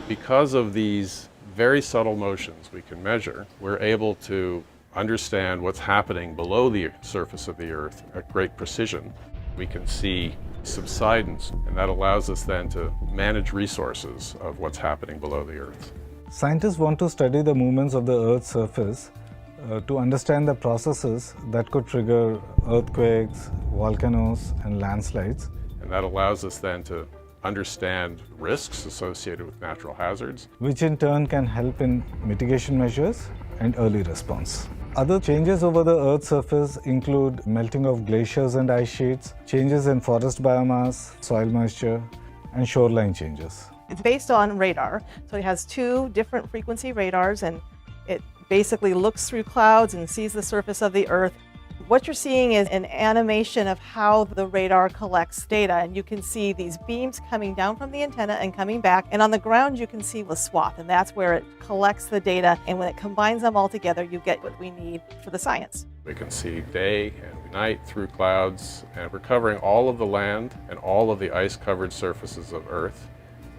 Because of these very subtle motions we can measure, we're able to understand what's happening below the surface of the Earth at great precision. We can see subsidence, and that allows us then to manage resources of what's happening below the Earth. Scientists want to study the movements of the Earth's surface to understand the processes that could trigger earthquakes, volcanoes, and landslides. And that allows us then to understand risks associated with natural hazards, which in turn can help in mitigation measures and early response. Other changes over the Earth's surface include melting of glaciers and ice sheets, changes in forest biomass, soil moisture, and shoreline changes. It's based on radar, so it has two different frequency radars, and it basically looks through clouds and sees the surface of the Earth. What you're seeing is an animation of how the radar collects data, and you can see these beams coming down from the antenna and coming back, and on the ground you can see the swath, and that's where it collects the data, and when it combines them all together you get what we need for the science. We can see day and night through clouds, and we're covering all of the land and all of the ice-covered surfaces of Earth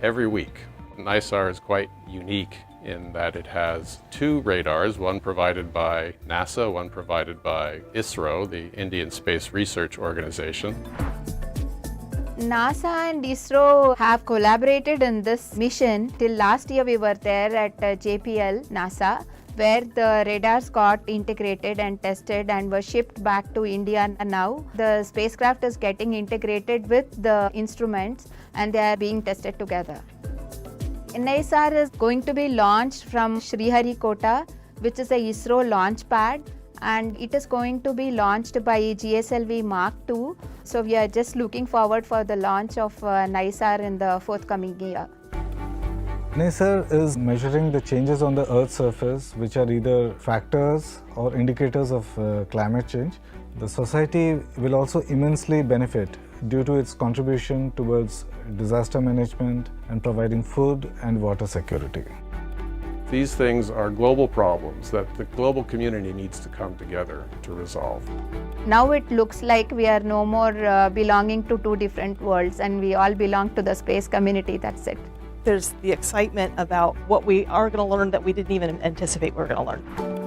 every week. NISAR is quite unique in that it has two radars, one provided by NASA, one provided by ISRO, the Indian Space Research Organization. NASA and ISRO have collaborated in this mission. Till last year we were there at JPL, NASA, where the radars got integrated and tested and were shipped back to India. And now the spacecraft is getting integrated with the instruments and they are being tested together. NISAR is going to be launched from Sriharikota, which is a ISRO launch pad, and it is going to be launched by GSLV Mark II. So we are just looking forward for the launch of NISAR in the forthcoming year. NISAR is measuring the changes on the Earth's surface, which are either factors or indicators of climate change. The society will also immensely benefit due to its contribution towards disaster management and providing food and water security. These things are global problems that the global community needs to come together to resolve. Now it looks like we are no more belonging to two different worlds, and we all belong to the space community. That's it. There's the excitement about what we are going to learn that we didn't even anticipate we were going to learn.